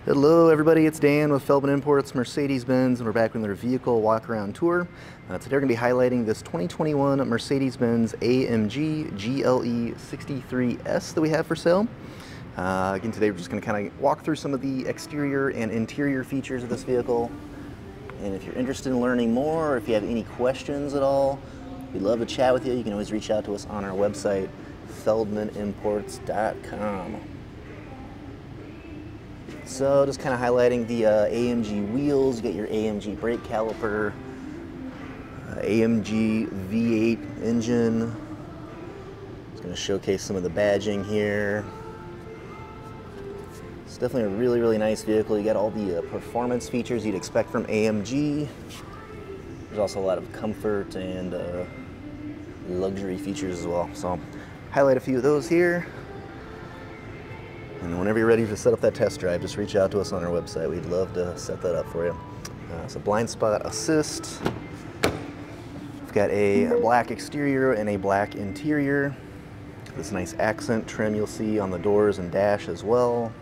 Hello everybody, it's Dan with Feldmann Imports, Mercedes-Benz, and we're back with another vehicle walk-around tour. Today we're going to be highlighting this 2021 Mercedes-Benz AMG GLE 63S that we have for sale. Again, today we're just going to kind of walk through some of the exterior and interior features of this vehicle. And if you're interested in learning more, or if you have any questions at all, we'd love to chat with you. You can always reach out to us on our website, feldmanimports.com. So just kind of highlighting the AMG wheels. You get your AMG brake caliper, AMG V8 engine. It's going to showcase some of the badging here. It's definitely a really nice vehicle. You got all the performance features you'd expect from AMG. There's also a lot of comfort and luxury features as well. So highlight a few of those here. And whenever you're ready to set up that test drive, just reach out to us on our website. We'd love to set that up for you. So blind spot assist. We've got a black exterior and a black interior. This nice accent trim you'll see on the doors and dash as well.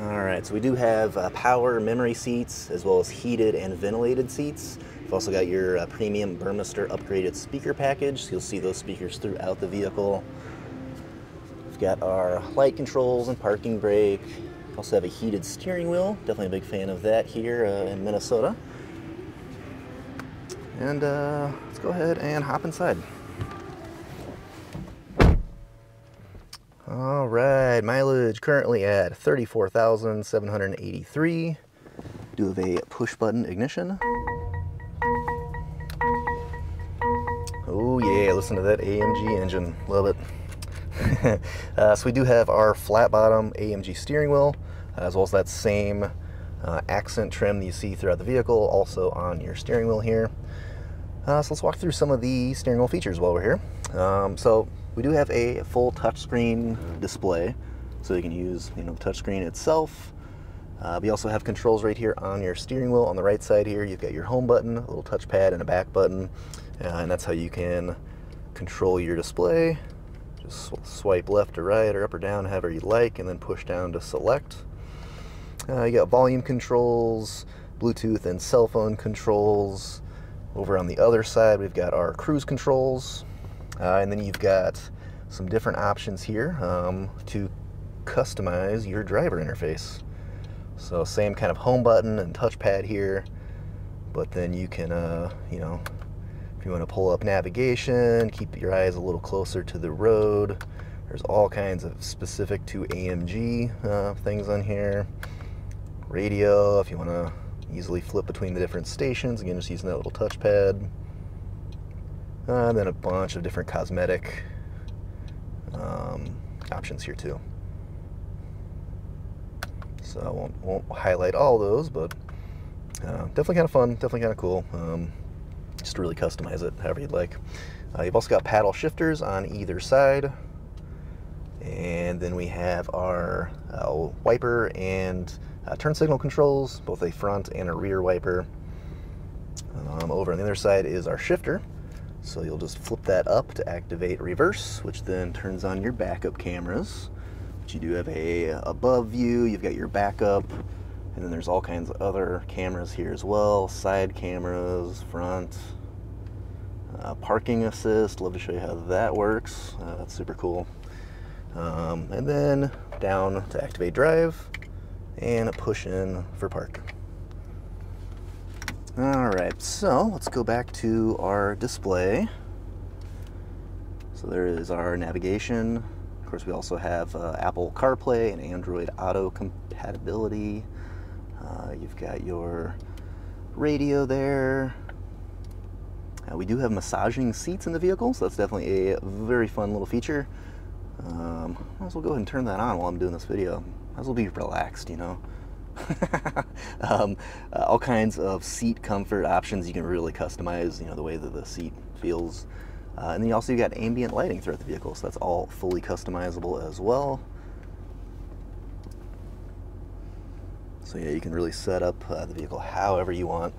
Alright, so we do have power memory seats as well as heated and ventilated seats. We've also got your premium Burmester upgraded speaker package, so you'll see those speakers throughout the vehicle. We've got our light controls and parking brake. We also have a heated steering wheel, definitely a big fan of that here in Minnesota. And let's go ahead and hop inside. All right, mileage currently at 34,783. Do have a push button ignition. Oh yeah, listen to that AMG engine, love it. So we do have our flat bottom AMG steering wheel, as well as that same accent trim that you see throughout the vehicle, also on your steering wheel here. So let's walk through some of the steering wheel features while we're here. So we do have a full touchscreen display, so you can use the touchscreen itself. We also have controls right here on your steering wheel. On the right side here, you've got your home button, a little touchpad, and a back button, and that's how you can control your display. Just swipe left or right or up or down, however you like, and then push down to select. You got volume controls, Bluetooth and cell phone controls. Over on the other side, we've got our cruise controls. And then you've got some different options here to customize your driver interface. So same kind of home button and touchpad here, but then you can, if you want to pull up navigation, keep your eyes a little closer to the road. There's all kinds of specific to AMG things on here. Radio, if you want to easily flip between the different stations, again, just using that little touchpad. And then a bunch of different cosmetic options here too. So I won't highlight all those, but definitely kind of fun, definitely kind of cool. Just to really customize it however you'd like. You've also got paddle shifters on either side. And then we have our wiper and turn signal controls, both a front and a rear wiper. Over on the other side is our shifter. So you'll just flip that up to activate reverse, which then turns on your backup cameras. But you do have a above view, you've got your backup, and then there's all kinds of other cameras here as well. Side cameras, front, parking assist. Love to show you how that works. That's super cool. And then down to activate drive, and push in for park. Alright, so let's go back to our display. So there is our navigation. Of course, we also have Apple CarPlay and Android Auto compatibility. You've got your radio there. We do have massaging seats in the vehicle, so that's definitely a very fun little feature. Might as well go ahead and turn that on while I'm doing this video. Might as well be relaxed, all kinds of seat comfort options. You can really customize, the way that the seat feels. And then you also got ambient lighting throughout the vehicle, so that's all fully customizable as well. So yeah, you can really set up the vehicle however you want.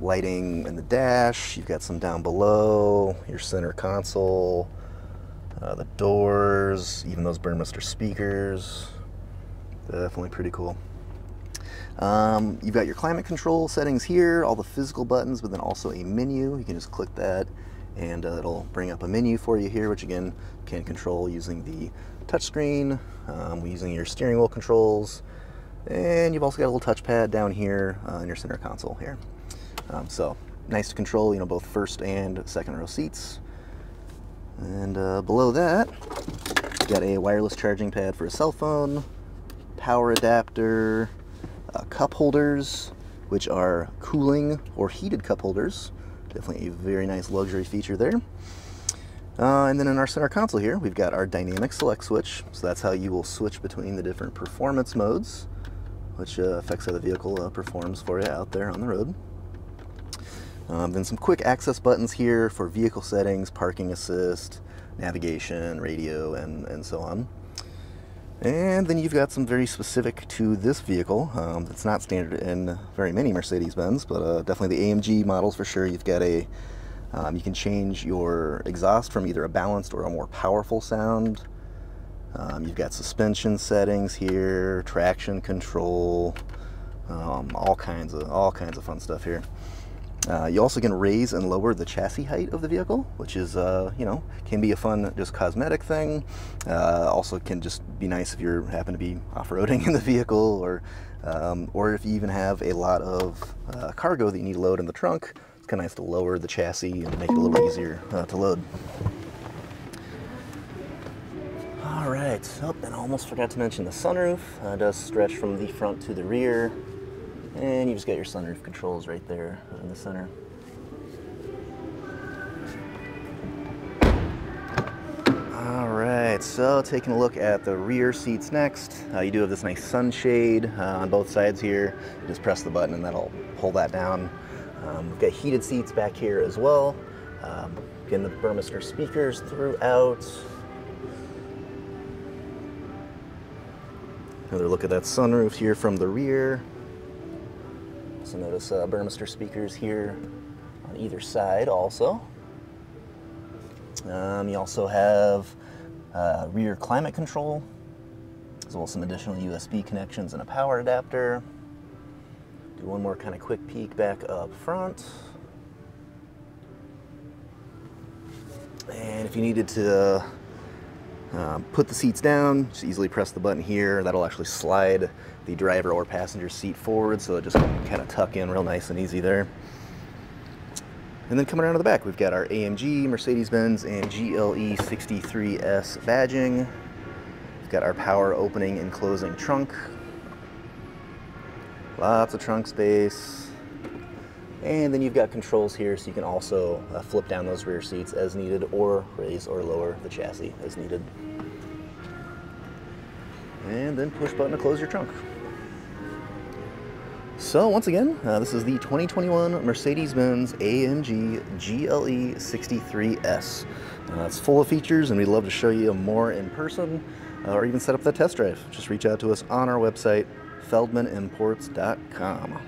Lighting in the dash, you've got some down below, your center console, the doors, even those Burmester speakers. Definitely pretty cool. You've got your climate control settings here, all the physical buttons, but then also a menu. You can just click that and it'll bring up a menu for you here, which again, you can control using the touchscreen, using your steering wheel controls, and you've also got a little touchpad down here in your center console here. So nice to control, you know, both first and second row seats. And below that, you've got a wireless charging pad for a cell phone, power adapter, cup holders, which are cooling or heated cup holders. Definitely a very nice luxury feature there. And then in our center console here, we've got our dynamic select switch. So that's how you will switch between the different performance modes, which affects how the vehicle performs for you out there on the road. Then some quick access buttons here for vehicle settings, parking assist, navigation, radio, and so on. And then you've got some very specific to this vehicle that's not standard in very many Mercedes-Benz, but definitely the AMG models for sure. You've got a, you can change your exhaust from either a balanced or a more powerful sound. You've got suspension settings here, traction control, all kinds of fun stuff here. You also can raise and lower the chassis height of the vehicle, which is, you know, can be a fun, just cosmetic thing. Also can just be nice if you happen to be off-roading in the vehicle, or if you even have a lot of cargo that you need to load in the trunk. It's kind of nice to lower the chassis and make it a little easier to load. All right, oh, and I almost forgot to mention the sunroof. It does stretch from the front to the rear. And you just got your sunroof controls right there in the center. All right, so taking a look at the rear seats next. You do have this nice sunshade on both sides here. You just press the button and that'll pull that down. We've got heated seats back here as well. Again, the Burmester speakers throughout. Another look at that sunroof here from the rear. So notice Burmester speakers here on either side also. You also have rear climate control, as well as some additional USB connections and a power adapter. Do one more kind of quick peek back up front. And if you needed to put the seats down, just easily press the button here. That'll actually slide the driver or passenger seat forward, so it just kind of tuck in real nice and easy there. And then coming around to the back, we've got our AMG, Mercedes-Benz AMG GLE 63S badging. We've got our power opening and closing trunk. Lots of trunk space. And then you've got controls here, so you can also flip down those rear seats as needed, or raise or lower the chassis as needed. And then push button to close your trunk. So once again, this is the 2021 Mercedes-Benz AMG GLE 63S. It's full of features, and we'd love to show you more in person, or even set up that test drive. Just reach out to us on our website, feldmanimports.com.